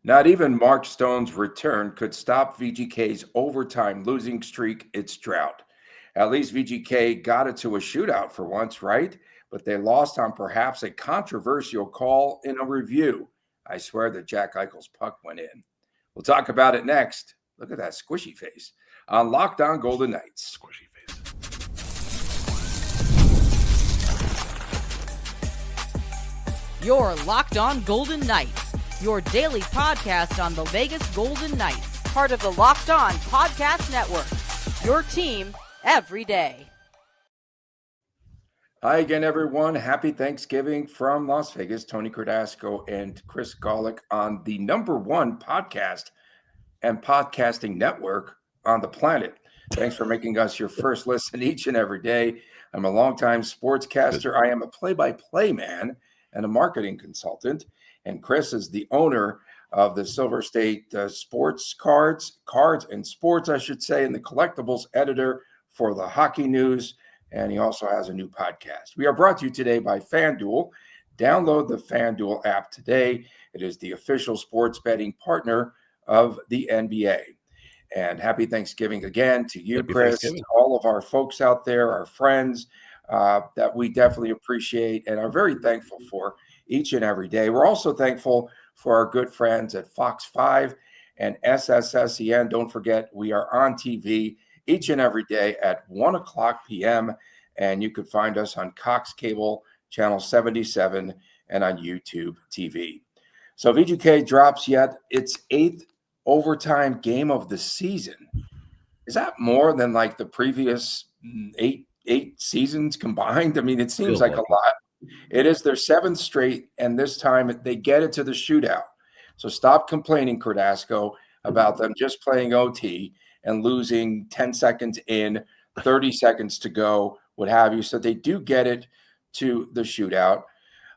Not even Mark Stone's return could stop VGK's overtime losing streak, its drought. At least VGK got it to a shootout for once, right? But they lost on perhaps a controversial call in a review. I swear that Jack Eichel's puck went in. We'll talk about it next. Look at that squishy face on Locked On Golden Knights. Squishy face. You're Locked On Golden Knights, your daily podcast on the Vegas Golden Knights, part of the Locked On Podcast Network, your team every day. Hi again, everyone. Happy Thanksgiving from Las Vegas. Tony Cardasco and Chris Golick on the #1 podcast and podcasting network on the planet. Thanks for making us your first listen each and every day. I'm a longtime sportscaster. I am a play-by-play man and a marketing consultant. And Chris is the owner of the Silver State Sports Cards and Sports, I should say, and the collectibles editor for the Hockey News. And he also has a new podcast. We are brought to you today by FanDuel. Download the FanDuel app today. It is the official sports betting partner of the NBA. And happy Thanksgiving again to you, Chris, to all of our folks out there, our friends that we definitely appreciate and are very thankful for each and every day. We're also thankful for our good friends at Fox 5 and SSSEN. Don't forget, we are on TV each and every day at 1 o'clock p.m. And you can find us on Cox Cable, Channel 77, and on YouTube TV. So VGK drops yet its 8th overtime game of the season. Is that more than like the previous eight seasons combined? I mean, it seems like a lot. It is their 7th straight, and this time they get it to the shootout. So stop complaining, Cardasco, about them just playing OT and losing 10 seconds in, 30 seconds to go, what have you. So they do get it to the shootout.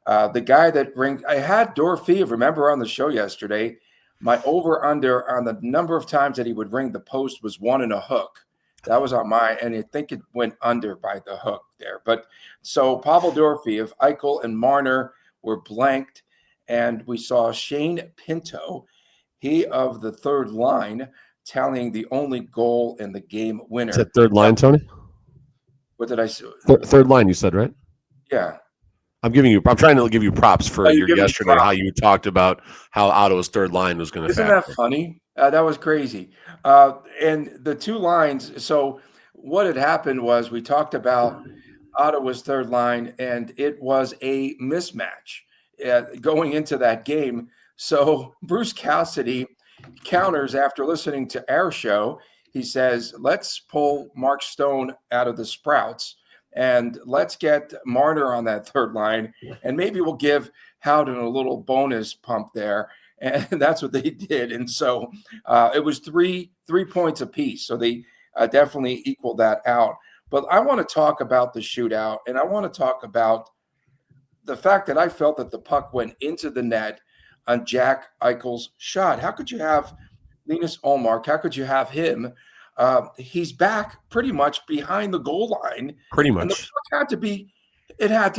The guy that rings, I had Dorofeev, remember on the show yesterday, my over-under on the number of times that he would ring the post was 1 and a hook. That was on my, and I think it went under by the hook there. But so Pavel Dorofeev, Eichel, and Marner were blanked, and we saw Shane Pinto, he of the third line, tallying the only goal in the game winner. Is that third line, Tony? What did I say? Third line, you said, right? Yeah. I'm trying to give you props for your yesterday, how you talked about how Ottawa's third line was going to Isn't that funny? That was crazy. And the two lines, so what had happened was we talked about Ottawa's third line, and it was a mismatch going into that game. So Bruce Cassidy counters after listening to our show. He says, let's pull Mark Stone out of the Sprouts and let's get Marner on that third line, and maybe we'll give Howden a little bonus pump there. And that's what they did. And so it was three points apiece. So they definitely equaled that out. But I want to talk about the shootout, and I want to talk about the fact that I felt that the puck went into the net on Jack Eichel's shot. How could you have Linus Ullmark? How could you have him? He's back pretty much behind the goal line. Pretty much. And the puck had to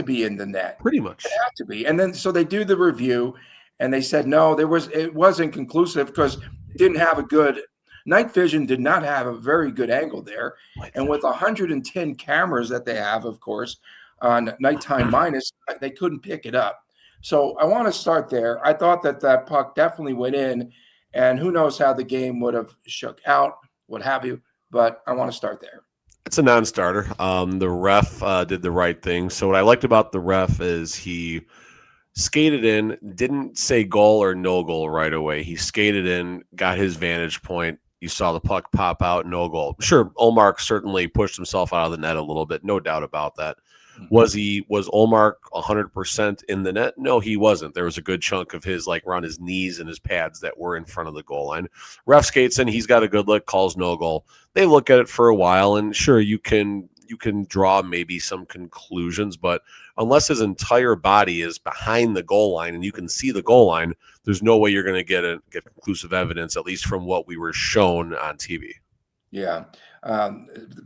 be in the net. Pretty much. It had to be. And then so they do the review, and they said, no, it wasn't conclusive because it didn't have a good – night vision did not have a very good angle there. And with 110 cameras that they have, of course, on Nighttime Minus, they couldn't pick it up. So I want to start there. I thought that puck definitely went in, and who knows how the game would have shook out, what have you. But I want to start there. It's a non-starter. The ref did the right thing. So what I liked about the ref is he skated in, didn't say goal or no goal right away. He skated in, got his vantage point. You saw the puck pop out, no goal. Sure, Ullmark certainly pushed himself out of the net a little bit, no doubt about that. Was Ullmark 100% in the net? No, he wasn't. There was a good chunk of his, like around his knees and his pads that were in front of the goal line. Ref skates in, he's got a good look, calls no goal. They look at it for a while, and sure, you can draw maybe some conclusions, but unless his entire body is behind the goal line and you can see the goal line, there's no way you're going to get conclusive evidence, at least from what we were shown on TV. Yeah,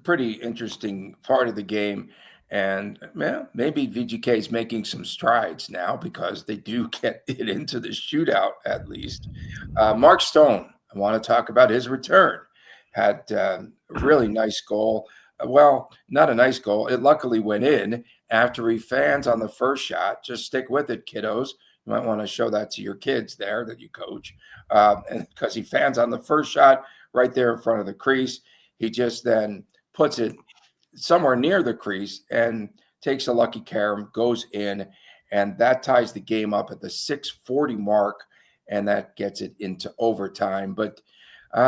pretty interesting part of the game. And maybe VGK is making some strides now because they do get it into the shootout at least. Mark Stone, I want to talk about his return. Had a really nice goal. Well, not a nice goal. It luckily went in after he fans on the first shot. Just stick with it, kiddos. You might want to show that to your kids there that you coach. And because he fans on the first shot right there in front of the crease, he just then puts it somewhere near the crease and takes a lucky carom, goes in, and that ties the game up at the 6:40 mark, and that gets it into overtime. But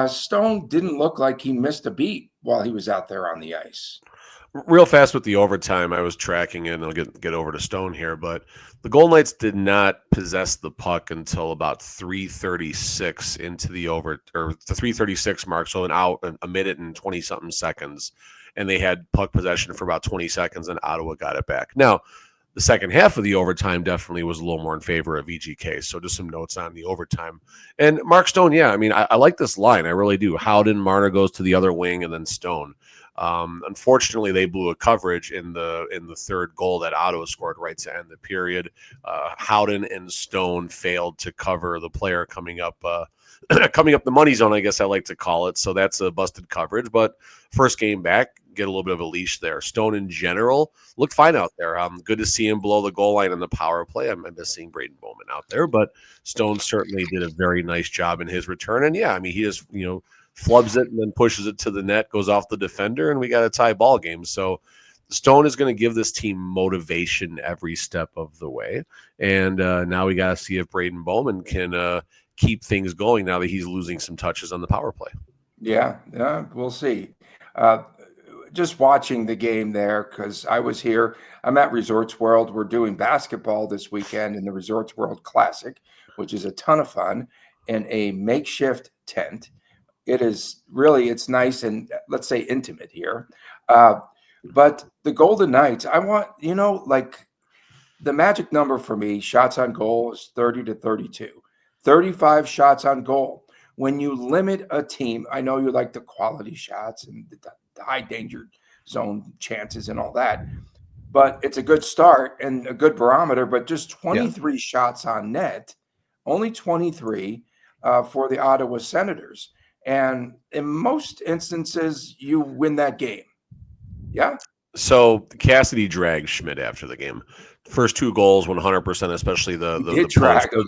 Stone didn't look like he missed a beat while he was out there on the ice. Real fast with the overtime, I was tracking it, and I'll get over to Stone here, but the Golden Knights did not possess the puck until about 3:36 into the the 3:36 mark, so a minute and 20-something seconds, and they had puck possession for about 20 seconds, and Ottawa got it back. Now, the second half of the overtime definitely was a little more in favor of VGK, so just some notes on the overtime. And Mark Stone, yeah, I mean, I like this line, I really do. Howden, Marner goes to the other wing, and then Stone. Unfortunately, they blew a coverage in the third goal that Ottawa scored right to end the period. Howden and Stone failed to cover the player coming up the money zone, I guess I like to call it. So that's a busted coverage. But first game back, get a little bit of a leash there. Stone in general looked fine out there. Good to see him below the goal line in the power play. I'm missing Braden Bowman out there, but Stone certainly did a very nice job in his return. And yeah, I mean, he just flubs it and then pushes it to the net, goes off the defender, and we got a tie ball game. So Stone is going to give this team motivation every step of the way. And now we got to see if Braden Bowman can keep things going now that he's losing some touches on the power play. Yeah, we'll see. Just watching the game there, because I was here. I'm at Resorts World. We're doing basketball this weekend in the Resorts World Classic, which is a ton of fun, in a makeshift tent. It's nice and, let's say, intimate here. But the Golden Knights, I want, like the magic number for me, shots on goal is 30 to 32. 35 shots on goal. When you limit a team, I know you like the quality shots and the high danger zone chances and all that, but it's a good start and a good barometer, but just 23 shots on net, only 23 for the Ottawa Senators. And in most instances, you win that game. Yeah. So Cassidy dragged Schmidt after the game. First two goals, 100%, especially the post. It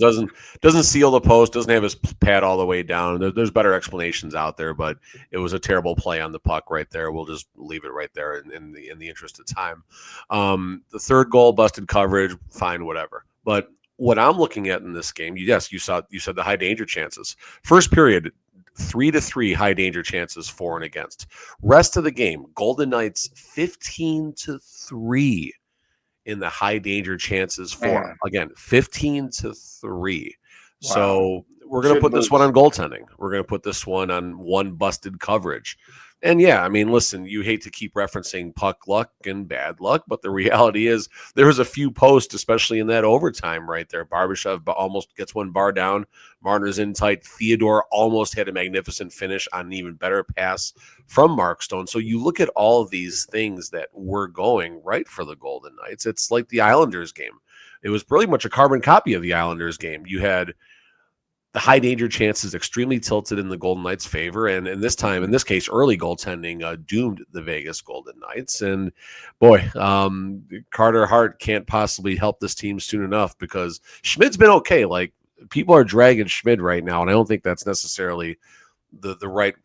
doesn't seal the post, doesn't have his pad all the way down. There's better explanations out there, but it was a terrible play on the puck right there. We'll just leave it right there in the interest of time. The third goal, busted coverage, fine, whatever. But what I'm looking at in this game, you said the high danger chances. First period, 3-3 high danger chances for and against. Rest of the game, Golden Knights 15-3 in the high danger chances for. Again, 15-3. Wow. So we're going to put this one on goaltending. We're going to put this one on one busted coverage. And yeah, I mean, listen, you hate to keep referencing puck luck and bad luck, but the reality is there was a few posts, especially in that overtime right there. Barbashev almost gets one bar down. Marner's in tight. Theodore almost had a magnificent finish on an even better pass from Mark Stone. So you look at all of these things that were going right for the Golden Knights. It's like the Islanders game. It was pretty much a carbon copy of the Islanders game. You had the high danger chances extremely tilted in the Golden Knights' favor. And in this case, early goaltending doomed the Vegas Golden Knights. And boy, Carter Hart can't possibly help this team soon enough because Schmid's been okay. Like, people are dragging Schmid right now, and I don't think that's necessarily the right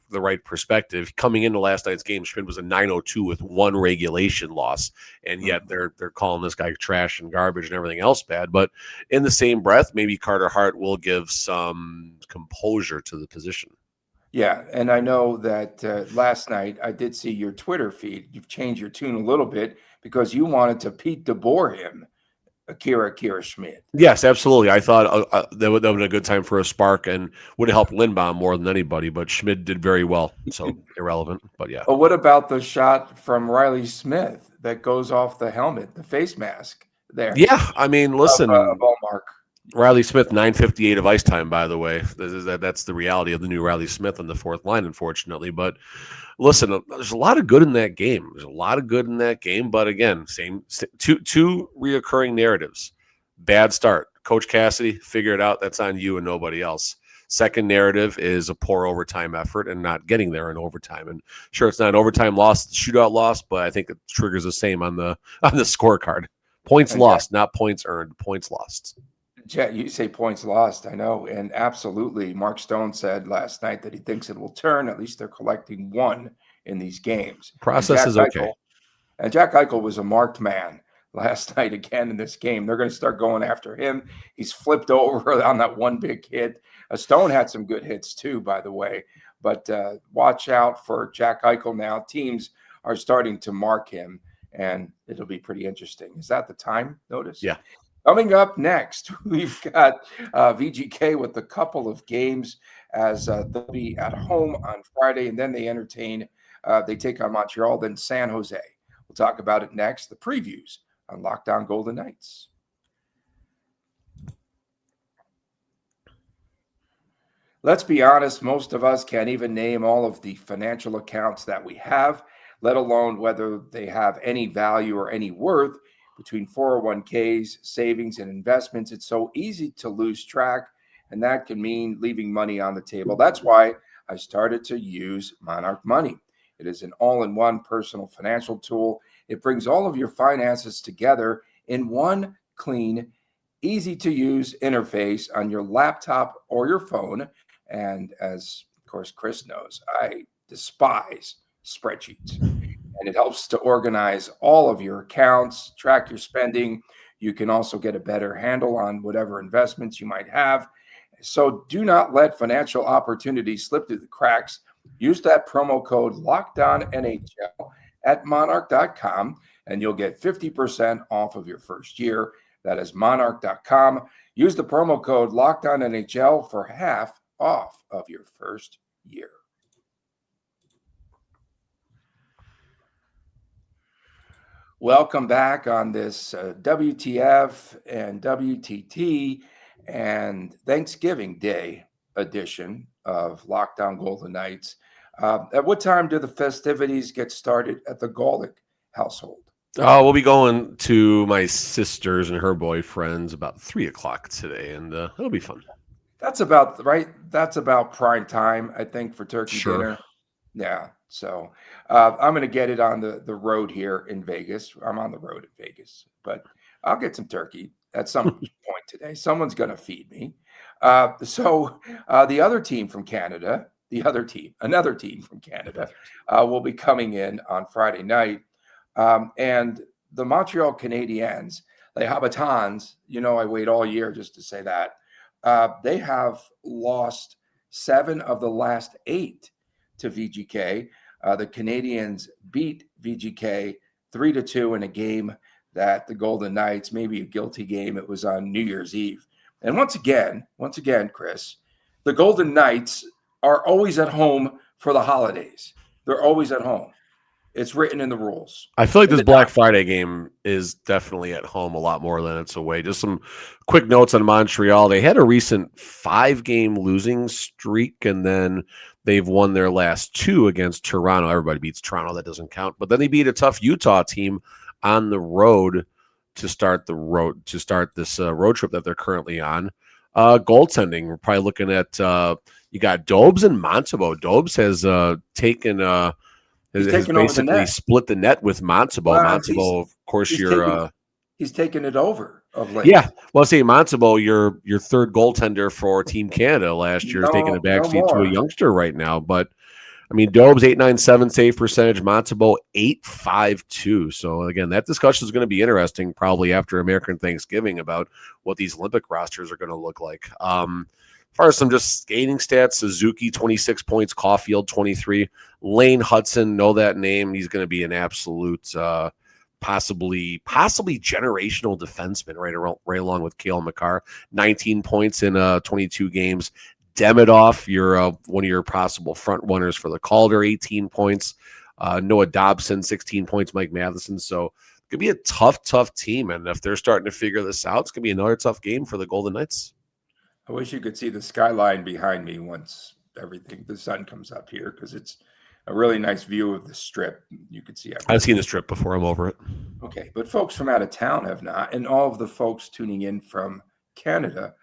perspective. Coming into last night's game, Schmid was a .902 with one regulation loss, and yet they're calling this guy trash and garbage and everything else bad. But in the same breath, maybe Carter Hart will give some composure to the position. Yeah, and I know that last night I did see your Twitter feed. You've changed your tune a little bit because you wanted to Pete DeBoer him, Akira Schmid. Yes, absolutely. I thought that would have been a good time for a spark and would have helped Lindbaum more than anybody, but Schmid did very well, so irrelevant, but yeah. But what about the shot from Riley Smith that goes off the helmet, the face mask there? Yeah, I mean, listen. Ballmark. Riley Smith, 9:58 of ice time, by the way. That's the reality of the new Riley Smith on the fourth line, unfortunately. But listen, there's a lot of good in that game. But again, two reoccurring narratives. Bad start. Coach Cassidy, figure it out. That's on you and nobody else. Second narrative is a poor overtime effort and not getting there in overtime. And sure, it's not an overtime loss, shootout loss, but I think it triggers the same on the scorecard. Points lost, not points earned. Points lost. Yeah, you say points lost. I know. And absolutely, Mark Stone said last night that he thinks it will turn. At least they're collecting one in these games. Process is okay. And Jack Eichel was a marked man last night again in this game. They're going to start going after him. He's flipped over on that one big hit. Stone had some good hits too, by the way. But watch out for Jack Eichel now. Teams are starting to mark him, and it'll be pretty interesting. Is that the time notice? Yeah. Coming up next, we've got VGK with a couple of games as they'll be at home on Friday, and then they take on Montreal, then San Jose. We'll talk about it next, the previews on Locked On Golden Knights. Let's be honest, most of us can't even name all of the financial accounts that we have, let alone whether they have any value or any worth. Between 401ks, savings, and investments, it's so easy to lose track, and that can mean leaving money on the table. That's why I started to use Monarch Money. It is an all-in-one personal financial tool. It brings all of your finances together in one clean, easy-to-use interface on your laptop or your phone. And as, of course, Chris knows, I despise spreadsheets. And it helps to organize all of your accounts, track your spending. You can also get a better handle on whatever investments you might have. So do not let financial opportunities slip through the cracks. Use that promo code LOCKEDONNHL at monarch.com, and you'll get 50% off of your first year. That is monarch.com. Use the promo code LOCKEDONNHL for half off of your first year. Welcome back on this WTF and WTT and Thanksgiving Day edition of Locked On Golden Knights. At what time do the festivities get started at the Golick household? We'll be going to my sister's and her boyfriend's about 3:00 today, and it'll be fun. That's about right. That's about prime time, I think, for turkey dinner. Yeah. So I'm going to get it on the road here in Vegas. I'm on the road in Vegas, but I'll get some turkey at some point today. Someone's going to feed me. So the other team from Canada, another team from Canada will be coming in on Friday night. And the Montreal Canadiens, les Habitants, I wait all year just to say that. They have lost 7 of the last 8 to VGK. The Canadiens beat VGK 3-2 in a game that the Golden Knights, maybe a guilty game. It was on New Year's Eve. And once again, Chris, the Golden Knights are always at home for the holidays. They're always at home. It's written in the rules. I feel like this Black Friday game is definitely at home a lot more than it's away. Just some quick notes on Montreal. They had a recent 5-game losing streak, and then they've won their last 2 against Toronto. Everybody beats Toronto. That doesn't count. But then they beat a tough Utah team on the road to start this road trip that they're currently on. Goaltending, we're probably looking at you got Dobes and Montebo. Dobes has taken has basically split the net with Montebo. Montebo, of course, he's taken it over of late. Yeah, well, see, Montebo, your third goaltender for Team Canada last year, is taking a backseat to a youngster right now. But I mean, Dobes 8.97 save percentage, Montebo 8.52. So again, that discussion is going to be interesting probably after American Thanksgiving about what these Olympic rosters are going to look like. As far as some just skating stats, Suzuki 26 points, Caulfield 23, Lane Hudson, know that name. He's going to be an absolute possibly generational defenseman right along with Cale Makar. 19 points in 22 games. Demidov, you're one of your possible front runners for the Calder, 18 points. Noah Dobson, 16 points. Mike Matheson. So could be a tough team. And if they're starting to figure this out, it's going to be another tough game for the Golden Knights. I wish you could see the skyline behind me once the sun comes up here, because it's a really nice view of the strip. You could see everything. I've seen the strip before. I'm over it. Okay, but folks from out of town have not, and all of the folks tuning in from Canada,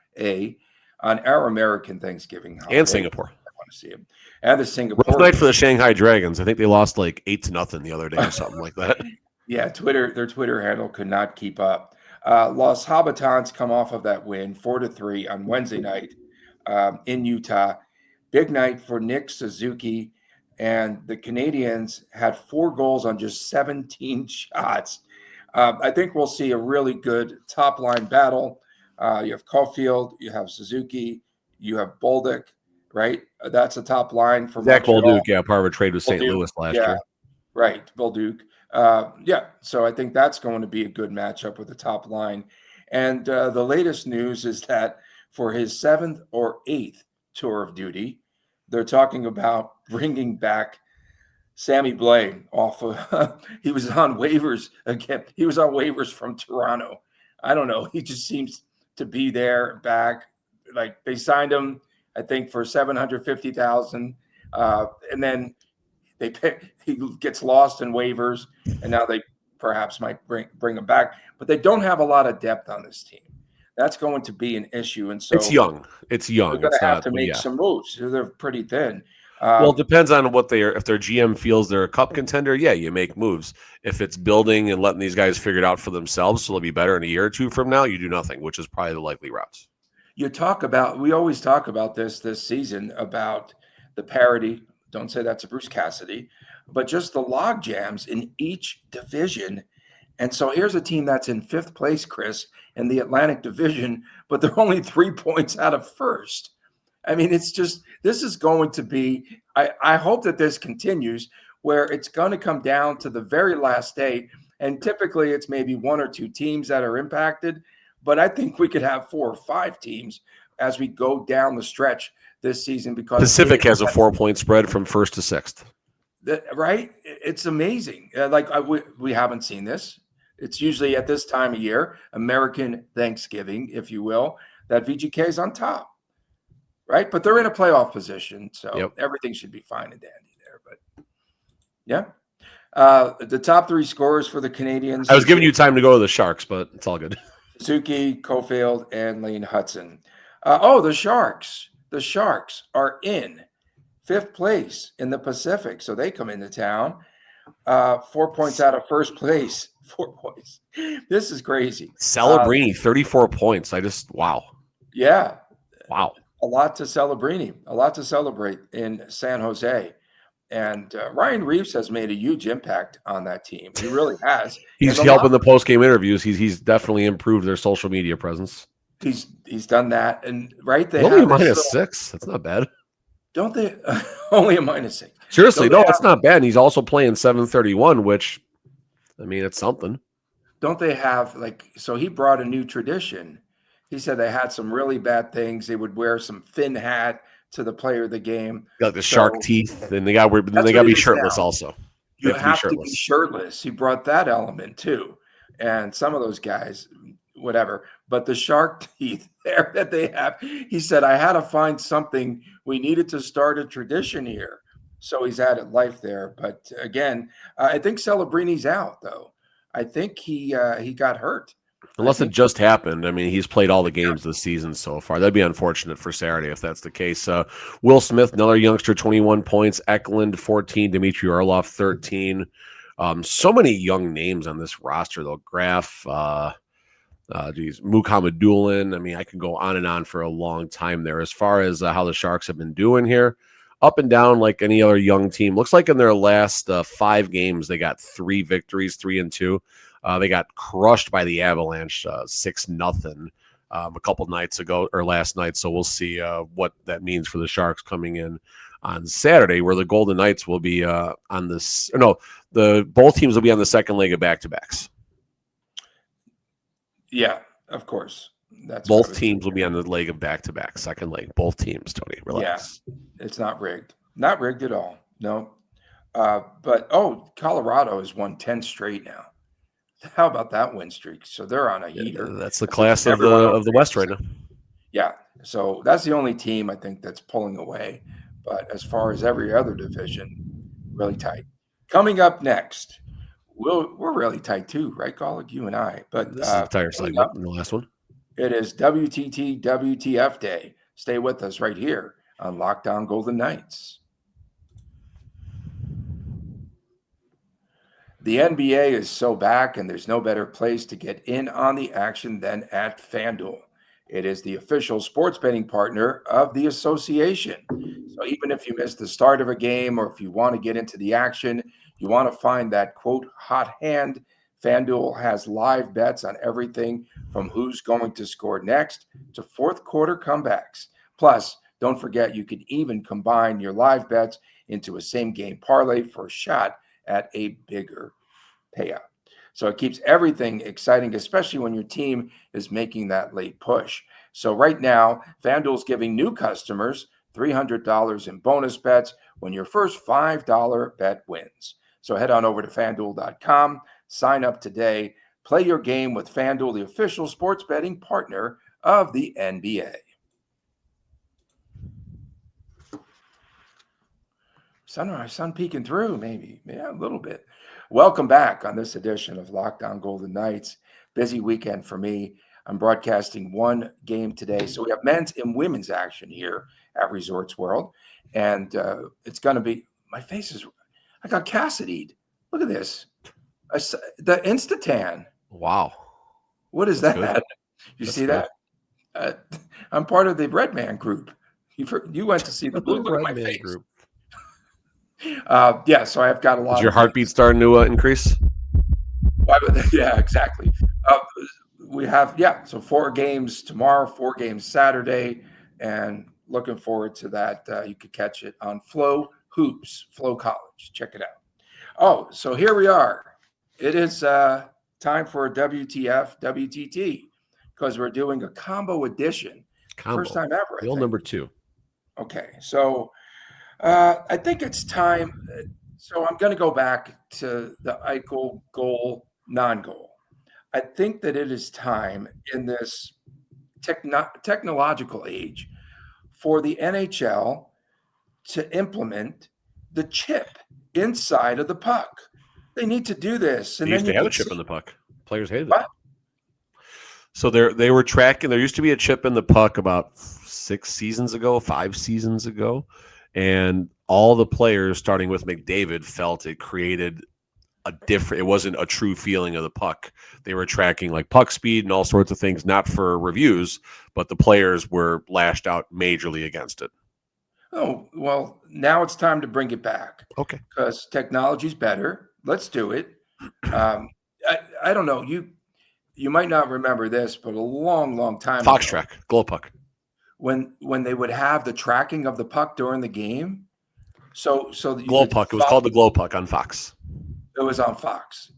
on our American Thanksgiving holiday, and Singapore. I want to see them. And the Singapore. Rough night for the Shanghai Dragons. I think they lost like 8-0 the other day or something like that. Yeah, their Twitter handle could not keep up. Los Habitants come off of that win 4-3 on Wednesday night in Utah. Big night for Nick Suzuki, and the Canadiens had 4 goals on just 17 shots. I think we'll see a really good top line battle. You have Caulfield, you have Suzuki, you have Bolduc, right? That's a top line for Zach Montreal. Bolduc, part of a trade with St. Louis last year. Right, Bolduc. So I think that's going to be a good matchup with the top line. And the latest news is that for his 7th or 8th tour of duty, they're talking about bringing back Sammy Blais off of he was on waivers again. He was on waivers from Toronto. I don't know. He just seems to be there back. Like, they signed him, I think, for $750,000. And then he gets lost in waivers, and now they perhaps might bring him back. But they don't have a lot of depth on this team. That's going to be an issue. And so it's young. They're going to have to make some moves. They're pretty thin. Well, it depends on what if their GM feels they're a cup contender, you make moves. If it's building and letting these guys figure it out for themselves so they'll be better in a year or two from now, you do nothing, which is probably the likely route. We always talk about this season, about the parity. Don't say that to Bruce Cassidy, but just the log jams in each division. And so here's a team that's in 5th place, Chris, in the Atlantic Division, but they're only 3 points out of 1st. I mean, this is going to be, I hope that this continues, where it's going to come down to the very last day. And typically it's maybe 1 or 2 teams that are impacted, but I think we could have 4 or 5 teams as we go down the stretch this season, because Pacific has a 4-point spread from 1st to 6th. Right? It's amazing. We haven't seen this. It's usually at this time of year, American Thanksgiving, if you will, that VGK is on top, right? But they're in a playoff position, so everything should be fine and dandy there. But yeah, the top 3 scorers for the Canadiens. I was giving you time to go to the Sharks, but it's all good. Suzuki, Caulfield, and Lane Hudson. The Sharks. The Sharks are in 5th place in the Pacific, so they come into town. 4 points out of 1st place. 4 points. This is crazy. Celebrini, 34 points. Wow. Yeah. Wow. A lot to Celebrini. A lot to celebrate in San Jose. And Ryan Reeves has made a huge impact on that team. He really has. He's helping the post-game interviews. He's definitely improved their social media presence. He's done that. And they only a -6. That's not bad. Don't they? Only a -6. Seriously, no, it's not bad. And he's also playing 731, which, I mean, it's something. Don't they have, so he brought a new tradition. He said they had some really bad things. They would wear some thin hat to the player of the game. Got the shark teeth, and they got to be shirtless also. You have to be shirtless. He brought that element too. And some of those guys, whatever. But the shark teeth there that they have, he said, I had to find something. We needed to start a tradition here. So he's added life there. But again, I think Celebrini's out, though. I think he got hurt. Unless it just happened. I mean, he's played all the games this season so far. That'd be unfortunate for Saturday if that's the case. Will Smith, another youngster, 21 points. Eklund, 14. Dmitry Orlov, 13. So many young names on this roster, though. Graf, Mukhammadulin. I mean, I could go on and on for a long time there. As far as how the Sharks have been doing here, up and down like any other young team. Looks like in their last 5 games, they got 3 victories, 3-2. They got crushed by the Avalanche 6-0 a couple nights ago or last night. So we'll see what that means for the Sharks coming in on Saturday, where the Golden Knights will be on this. No, both teams will be on the second leg of back-to-backs. Yeah, of course. Both teams will be on the leg of back-to-back, second leg. Both teams, Tony. Relax. Yeah, it's not rigged. Not rigged at all. No. But Colorado has won 10 straight now. How about that win streak? So they're on a heater. That's the class of the West right now. Yeah. So that's the only team I think that's pulling away. But as far as every other division, really tight. Coming up next, we're really tight too, right, Golic? You and I. But this is the entire segment in the last one. It is WTT WTF Day. Stay with us right here on Locked On Golden Knights. The NBA is so back, and there's no better place to get in on the action than at FanDuel. It is the official sports betting partner of the association. So even if you miss the start of a game, or if you want to get into the action, you want to find that, quote, hot hand, FanDuel has live bets on everything from who's going to score next to fourth quarter comebacks. Plus, don't forget you can even combine your live bets into a same game parlay for a shot at a bigger payout. So it keeps everything exciting, especially when your team is making that late push. So right now, FanDuel's giving new customers $300 in bonus bets when your first $5 bet wins. So head on over to FanDuel.com, sign up today, play your game with FanDuel, the official sports betting partner of the NBA. Sun peeking through, maybe. Yeah, a little bit. Welcome back on this edition of Locked On Golden Knights. Busy weekend for me. I'm broadcasting one game today. So we have men's and women's action here at Resorts World. And it's going to be, my face is, I got Cassidy'd. Look at this. The Instatan. Wow. What is That's that? Good. You see good. That? I'm part of the Red Man group. You went to see the blue. Look at my face. Group. Yeah, so I've got a lot. Is your heartbeat starting to increase? Yeah, exactly. We have, so 4 games tomorrow, 4 games Saturday, and looking forward to that. You could catch it on Flow Hoops, Flow College. Check it out. Oh, so here we are. It is time for a WTF, WTT, because we're doing a combo edition. First time ever. Real number 2. Okay, so I think it's time. So I'm going to go back to the Eichel goal, non-goal. I think that it is time in this technological age for the NHL to implement the chip inside of the puck. They need to do this. And then they have a chip in the puck. Players hated it. So they were tracking. There used to be a chip in the puck about 5 seasons ago. And all the players, starting with McDavid, felt it created it wasn't a true feeling of the puck. They were tracking like puck speed and all sorts of things, not for reviews, but the players were lashed out majorly against it. Oh, well, now it's time to bring it back. Okay. Because technology's better. Let's do it. I don't know. You might not remember this, but a long time Fox track, glow puck. When they would have the tracking of the puck during the game. So the glow puck. It was called the glow puck on Fox. It was on Fox.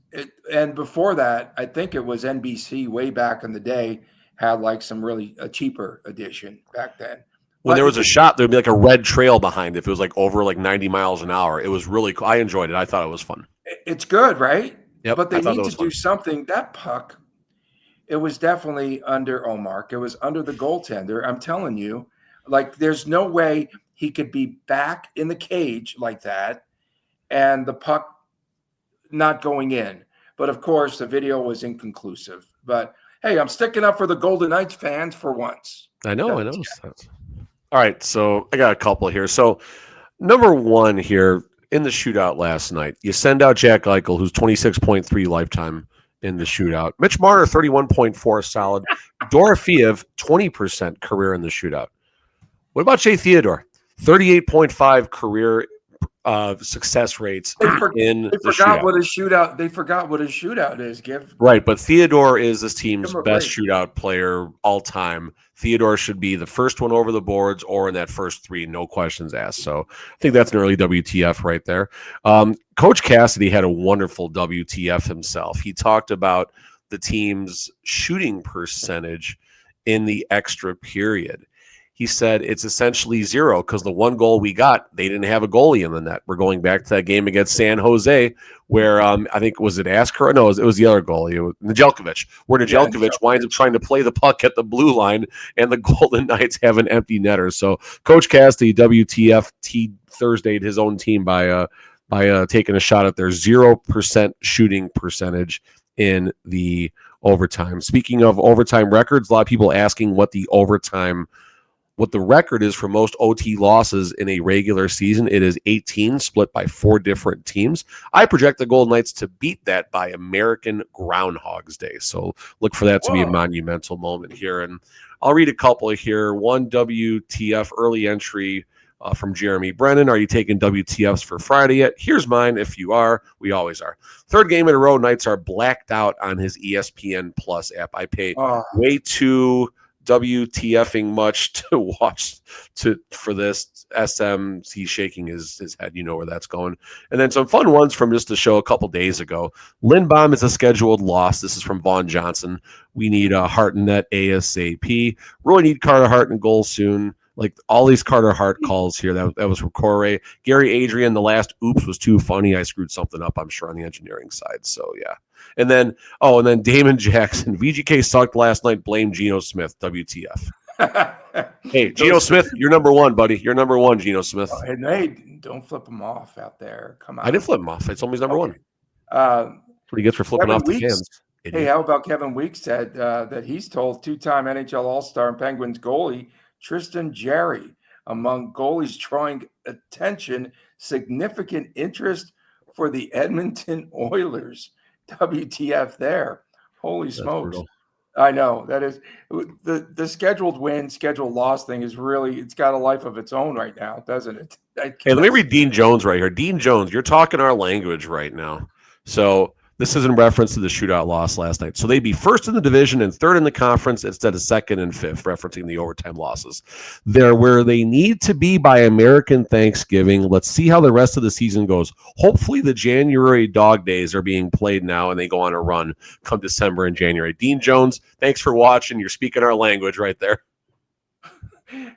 And before that, I think it was NBC way back in the day had like some really cheaper edition back then. When there was a shot, there'd be like a red trail behind it. If it was like over like 90 miles an hour. It was really cool. I enjoyed it. I thought it was fun. It's good, right? Yep. But they need to do something. That puck, it was definitely under Omar. It was under the goaltender. I'm telling you, like there's no way he could be back in the cage like that and the puck not going in. But of course, the video was inconclusive. But hey, I'm sticking up for the Golden Knights fans for once. I know. All right, so I got a couple here. So number 1 here in the shootout last night, you send out Jack Eichel, who's 26.3 lifetime in the shootout. Mitch Marner, 31.4 solid. Dorofeev, 20% career in the shootout. What about Jay Theodore? 38.5 career success rates in the shootout. They forgot what his shootout is, Give. Right, but Theodore is this team's best shootout player all time. Theodore should be the first one over the boards or in that first 3, no questions asked. So I think that's an early WTF right there. Coach Cassidy had a wonderful WTF himself. He talked about the team's shooting percentage in the extra period. He said it's essentially zero because the one goal we got, they didn't have a goalie in the net. We're going back to that game against San Jose where I think, was it Asker? No, it was the other goalie, it was Nedeljkovic, where Nedeljkovic winds up trying to play the puck at the blue line, and the Golden Knights have an empty netter. So Coach Cassidy, WTF, Thursday'd his own team by taking a shot at their 0% shooting percentage in the overtime. Speaking of overtime records, a lot of people asking what the record is for most OT losses in a regular season. It is 18, split by 4 different teams. I project the Golden Knights to beat that by American Groundhog's Day. So look for that to be a monumental moment here. And I'll read a couple here. One WTF early entry from Jeremy Brennan. Are you taking WTFs for Friday yet? Here's mine. If you are, we always are. 3rd game in a row, Knights are blacked out on his ESPN Plus app. I pay way too WTFing much to watch for this. SM, he's shaking his head. You know where that's going. And then some fun ones from just the show a couple days ago. Lindbaum is a scheduled loss. This is from Vaughn Johnson. We need Hart in net ASAP. Really need Carter Hart in goal soon. Like all these Carter Hart calls here. That was from Corey. Gary Adrian, the last oops was too funny. I screwed something up, I'm sure, on the engineering side. So yeah. And then Damon Jackson. VGK sucked last night. Blame Geno Smith. WTF. Hey, Geno Smith, you're number one, buddy. You're number one, Geno Smith. And hey, don't flip him off out there. Come on. I didn't flip him off. I told him he's number one. That's what he gets for flipping off the cans. Hey, how about Kevin Weeks said that he's told 2-time NHL All-Star and Penguins goalie Tristan Jarry among goalies drawing attention, significant interest for the Edmonton Oilers. WTF there. Holy smokes. Brutal. I know. That is the scheduled win, scheduled loss thing is really, it's got a life of its own right now, doesn't it? Hey, let me read Dean Jones right here. Dean Jones, you're talking our language right now. So this is in reference to the shootout loss last night. So they'd be 1st in the division and 3rd in the conference instead of 2nd and 5th, referencing the overtime losses. They're where they need to be by American Thanksgiving. Let's see how the rest of the season goes. Hopefully the January dog days are being played now and they go on a run come December and January. Dean Jones, thanks for watching. You're speaking our language right there.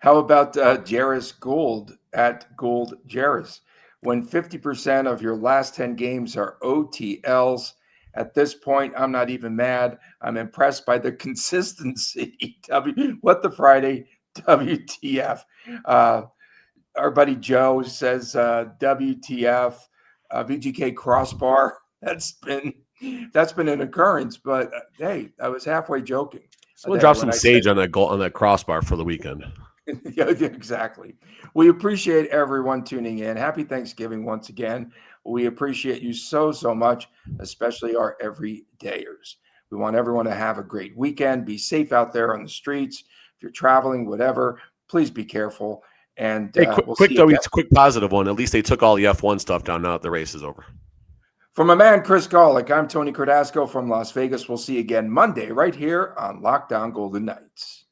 How about Jarris Gould at Gould Jarris? When 50% of your last 10 games are OTLs, at this point, I'm not even mad. I'm impressed by the consistency. What the Friday? WTF. Our buddy Joe says WTF. VGK crossbar. That's been an occurrence, but hey, I was halfway joking. Someone dropped some sage on that crossbar for the weekend. Yeah, exactly. We appreciate everyone tuning in. Happy Thanksgiving once again. We appreciate you so much, especially our everydayers. We want everyone to have a great weekend. Be safe out there on the streets. If you're traveling, whatever, please be careful. And hey, quick positive one. At least they took all the F1 stuff down now that the race is over. From my man, Chris Golick, I'm Tony Cardasco from Las Vegas. We'll see you again Monday right here on Lockdown Golden Knights.